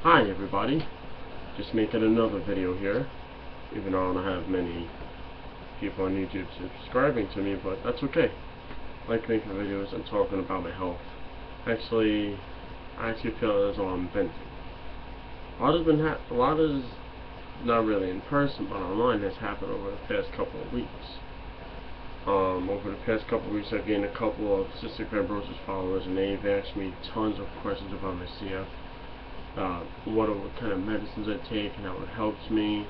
Hi everybody, just making another video here, even though I don't have many people on YouTube subscribing to me, but that's okay. I like making videos and talking about my health. I actually feel as though I'm venting. A lot is not really in person, but online has happened over the past couple of weeks. Over the past couple of weeks, I've gained a couple of cystic fibrosis followers, and they've asked me tons of questions about my CF. What kind of medicines I take and how it helps me,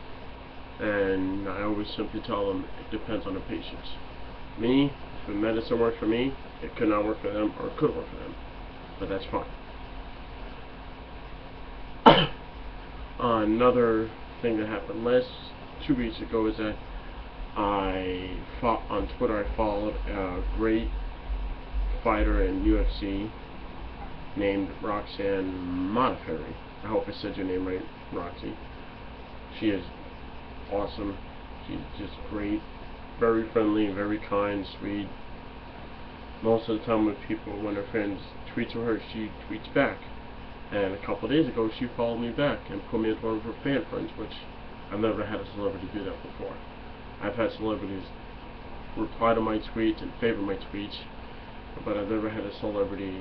and I always simply tell them it depends on the patient. Me, if the medicine works for me, it could not work for them, or it could work for them, but that's fine. Another thing that happened last 2 weeks ago is that on Twitter I followed a great fighter in UFC named Roxanne Modafferi. I hope I said your name right, Roxy. She is awesome. She's just great, very friendly, very kind, sweet. Most of the time when her friends tweet to her, she tweets back. And a couple of days ago, she followed me back and put me as one of her fan friends, which I've never had a celebrity do that before. I've had celebrities reply to my tweets and favor my tweets, but I've never had a celebrity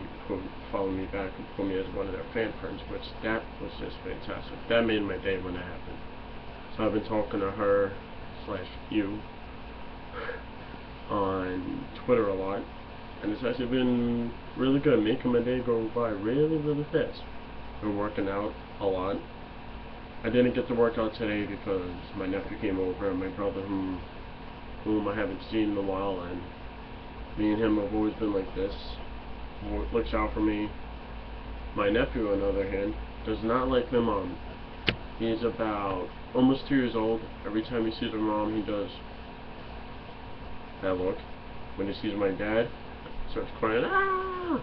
follow me back and put me as one of their fan friends, which that was just fantastic. That made my day when that happened. So I've been talking to her / you on Twitter a lot, and it's actually been really good, making my day go by really, really fast. Been working out a lot. I didn't get to work out today because my nephew came over, and my brother whom I haven't seen in a while, and me and him have always been like this. Looks out for me. My nephew, on the other hand, does not like my mom. He's about almost 2 years old. Every time he sees my mom, he does that look. When he sees my dad, he starts crying, ah!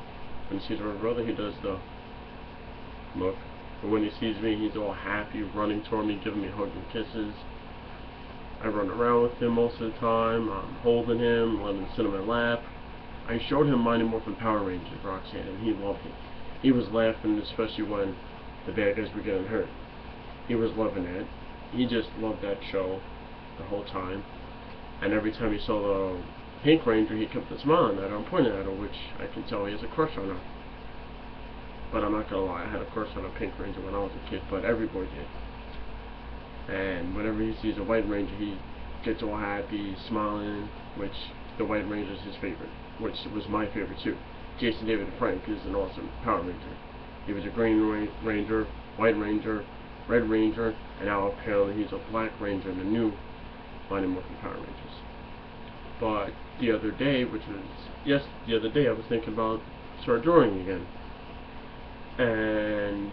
When he sees my brother, he does the look. But when he sees me, he's all happy, running toward me, giving me hugs and kisses. I run around with him most of the time. I'm holding him, letting him sit on my lap. I showed him Mighty Morphin Power Rangers, Roxanne, and he loved it. He was laughing, especially when the bad guys were getting hurt. He was loving it. He just loved that show the whole time. And every time he saw the Pink Ranger, he kept smiling at her and pointing at her, which I can tell he has a crush on her. But I'm not gonna lie, I had a crush on a Pink Ranger when I was a kid, but every boy did. And whenever he sees a White Ranger, he gets all happy, smiling, which the White Ranger is his favorite, which was my favorite too. Jason David Frank is an awesome Power Ranger. He was a Green Ranger, White Ranger, Red Ranger, and now apparently he's a Black Ranger in the new Mighty Morphin Power Rangers. But the other day, I was thinking about start drawing again. And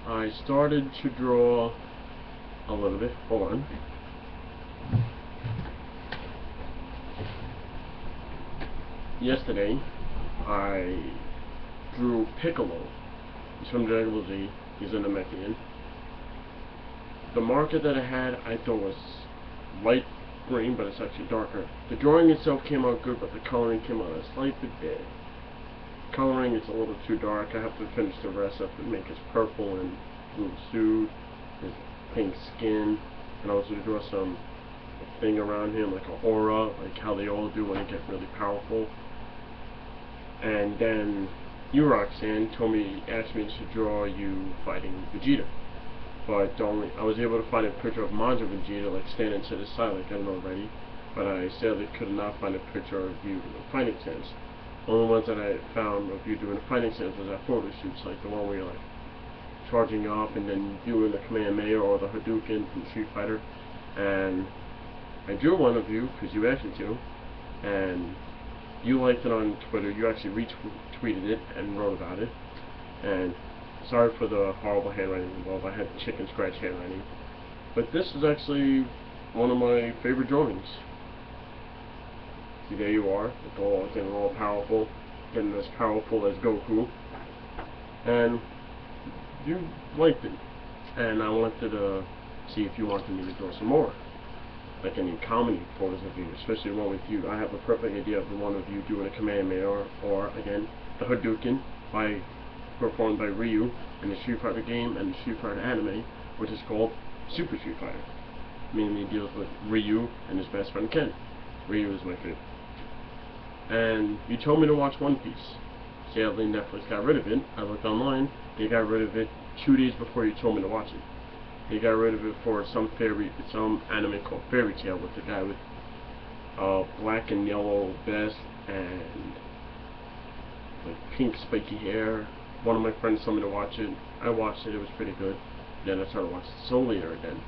I started to draw a little bit. Hold on. Yesterday, I drew Piccolo. He's from Dragon Ball Z. He's an Namekian. The marker that I had, I thought was light green, but it's actually darker. The drawing itself came out good, but the coloring came out a slight bit bad. Coloring is a little too dark. I have to finish the rest. I have to make his purple and blue suit, his pink skin, and also draw some thing around him, like an aura, like how they all do when they get really powerful. And then you, Roxanne, asked me to draw you fighting Vegeta. But I was able to find a picture of Manja Vegeta, like standing to the side, like I know already. But I sadly could not find a picture of you in a fighting stance. The only ones that I found of you doing a fighting stance was at photo shoots, like the one where you're like charging up and then doing the Kamehameha or the Hadouken from Street Fighter. And I drew one of you because you asked me to, and you liked it on Twitter. You actually retweeted it and wrote about it. And sorry for the horrible handwriting involved. I had chicken scratch handwriting. But this is actually one of my favorite drawings. See, there you are, getting all powerful, getting as powerful as Goku. And you liked it. And I wanted to see if you wanted me to draw some more. Like any comedy photos of you, especially one with you. I have a perfect idea of the one of you doing a Kamehameha or again, the Hadouken by performed by Ryu in the Street Fighter game and the Street Fighter anime, which is called Super Street Fighter. Mainly deals with Ryu and his best friend Ken. Ryu is my favorite. And you told me to watch One Piece. Sadly, Netflix got rid of it. I looked online. They got rid of it 2 days before you told me to watch it. They got rid of it for some anime called Fairy Tail with the guy with black and yellow vest and like pink spiky hair. One of my friends told me to watch it. I watched it. It was pretty good. Then I started watching Soul Eater again.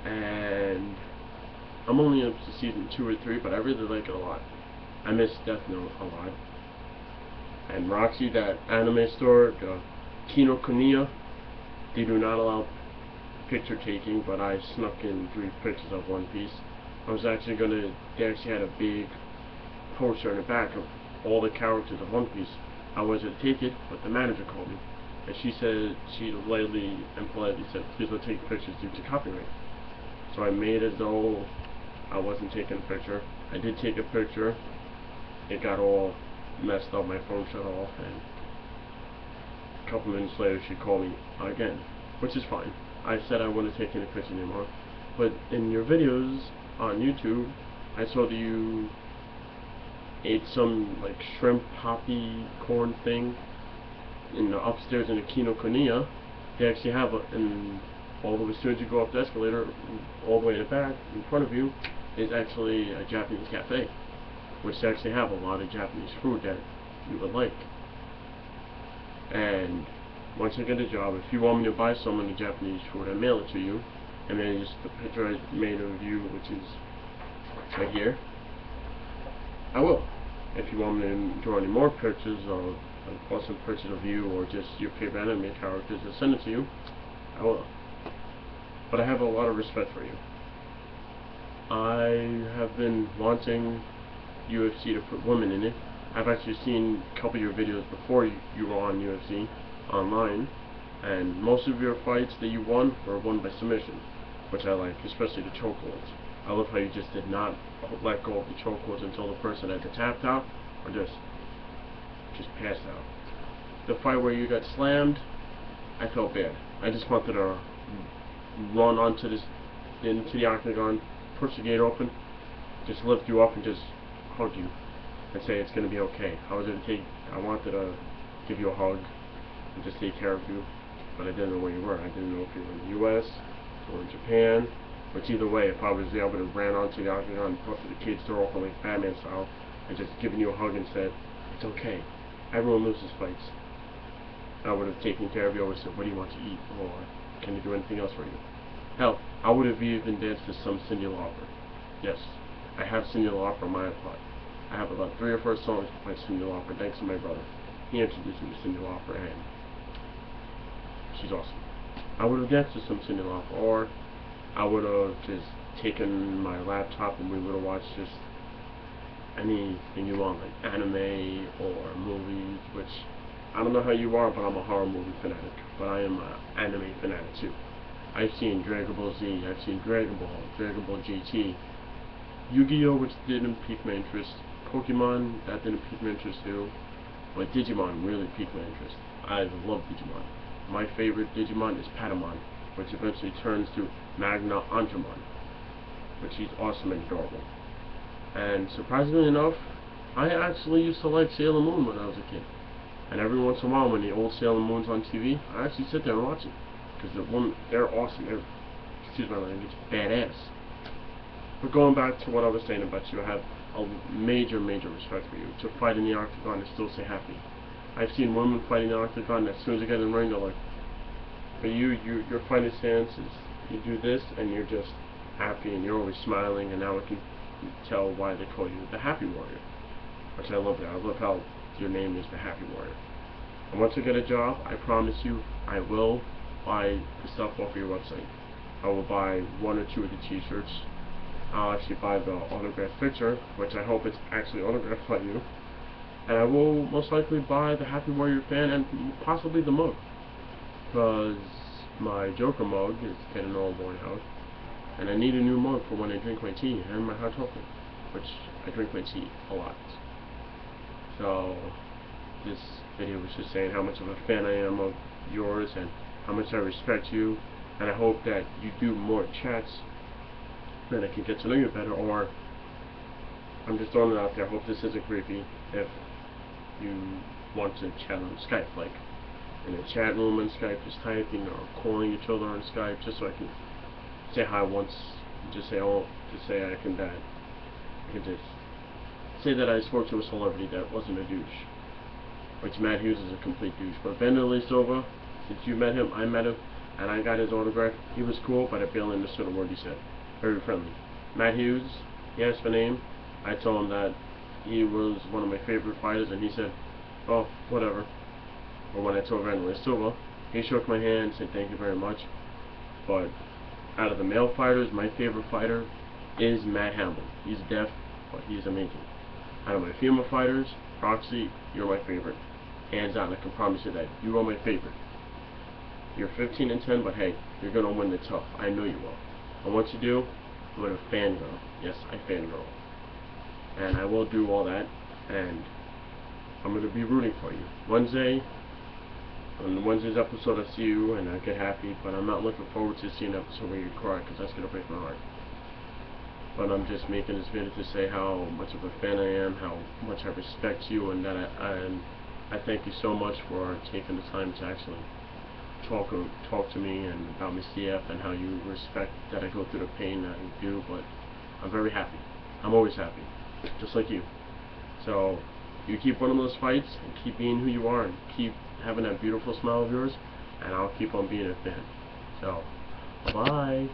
And I'm only up to season 2 or 3, but I really like it a lot. I miss Death Note a lot. And Roxy, that anime store, the Kinokuniya, they do not allow picture taking, but I snuck in 3 pictures of One Piece. I was actually gonna, they actually had a big poster in the back of all the characters of One Piece. I was to take it, but the manager called me. And she said, she lightly and politely said, please don't take pictures due to copyright. So I made as though I wasn't taking a picture. I did take a picture. It got all messed up, my phone shut off, and a couple minutes later she called me again, which is fine. I said I wouldn't take any pictures anymore. But in your videos on YouTube, I saw that you ate some like shrimp poppy corn thing in the upstairs in the Kinokuniya. They actually have all the way as soon as you go up the escalator, all the way in the back, in front of you, is actually a Japanese cafe, which they actually have a lot of Japanese food that you would like. And once I get a job, if you want me to buy some of the Japanese food, I mail it to you, and then just the picture I made of you, which is right here, I will. If you want me to draw any more pictures of awesome pictures of you or just your favorite anime characters and send it to you, I will. But I have a lot of respect for you. I have been wanting UFC to put women in it. I've actually seen a couple of your videos before you were on UFC online, and most of your fights that you won were won by submission, which I like, especially the chokeholds. I love how you just did not let go of the chokeholds until the person had tapped out or just passed out. The fight where you got slammed, I felt bad. I just wanted to run into the octagon, push the gate open, just lift you up and just hug you and say it's gonna be okay. I wanted to give you a hug and just take care of you, but I didn't know where you were. I didn't know if you were in the US or in Japan. Which either way, if I was there, I would have ran onto the octagon, busted the kid's door open like Batman style, and just given you a hug and said, it's okay. Everyone loses fights. I would have taken care of you. I would have said, what do you want to eat? Or can I do anything else for you? Hell, I would have even danced to some Cyndi Lauper. Yes, I have Cyndi Lauper on my iPod. I have about 3 or 4 songs by Cyndi Lauper, thanks to my brother. He introduced me to Cyndi Lauper, and she's awesome. I would have danced to some Cyndi Lauper, or I would have just taken my laptop and we would have watched just anything you want, like anime or movies, which I don't know how you are, but I'm a horror movie fanatic, but I am an anime fanatic too. I've seen Dragon Ball Z, I've seen Dragon Ball, Dragon Ball GT, Yu-Gi-Oh, which didn't pique my interest, Pokemon, that didn't pique my interest too, but Digimon really piqued my interest. I love Digimon. My favorite Digimon is Patamon, which eventually turns to Magna Antamon, which is awesome and adorable. And surprisingly enough, I actually used to like Sailor Moon when I was a kid. And every once in a while, when the old Sailor Moon's on TV, I actually sit there and watch it. Because they're awesome. They're, excuse my language, badass. But going back to what I was saying about you, I have a major, major respect for you. To fight in the octagon and still stay happy. I've seen women fight in the octagon, as soon as they get in the ring, they're like, but your fighting stance is, you do this, and you're just happy, and you're always smiling, and now I can tell why they call you the Happy Warrior. Which I love that. I love how your name is the Happy Warrior. And once I get a job, I promise you, I will buy the stuff off your website. I will buy 1 or 2 of the t-shirts. I'll actually buy the autographed picture, which I hope it's actually autographed by you. And I will most likely buy the Happy Warrior fan and possibly the mug. Because my Joker mug is getting all worn out. And I need a new mug for when I drink my tea and my hot chocolate. Which I drink my tea a lot. So, this video was just saying how much of a fan I am of yours and how much I respect you, and I hope that you do more chats, then I can get to know you better. Or I'm just throwing it out there. I hope this isn't creepy if you want to chat on Skype, like in a chat room on Skype, just typing or calling each other on Skype, just so I can say hi once, just say I can just say that I spoke to a celebrity that wasn't a douche. Which Matt Hughes is a complete douche. But Vanderlei Silva, since you met him, I met him, and I got his autograph. He was cool, but I barely understood a word he said. Very friendly. Matt Hughes, he asked my name. I told him that he was one of my favorite fighters, and he said, oh, whatever. But when I told Vanderlei Silva, he shook my hand and said thank you very much. But out of the male fighters, my favorite fighter is Matt Hamill. He's deaf, but he's amazing. Out of my female fighters, Roxy, you're my favorite. Hands down, I can promise you that. You are my favorite. You're 15-10, but hey, you're going to win the tough. I know you will. And once you do, I'm going to fangirl. Yes, I fangirl. And I will do all that, and I'm going to be rooting for you. On Wednesday's episode, I see you, and I get happy, but I'm not looking forward to seeing an episode where you cry, because that's going to break my heart. But I'm just making this video to say how much of a fan I am, how much I respect you, and that I thank you so much for taking the time to actually talk to me and about my CF, and how you respect that I go through the pain that I do. But I'm very happy. I'm always happy, just like you. So you keep winning those fights, and keep being who you are, and keep having that beautiful smile of yours, and I'll keep on being a fan. So bye.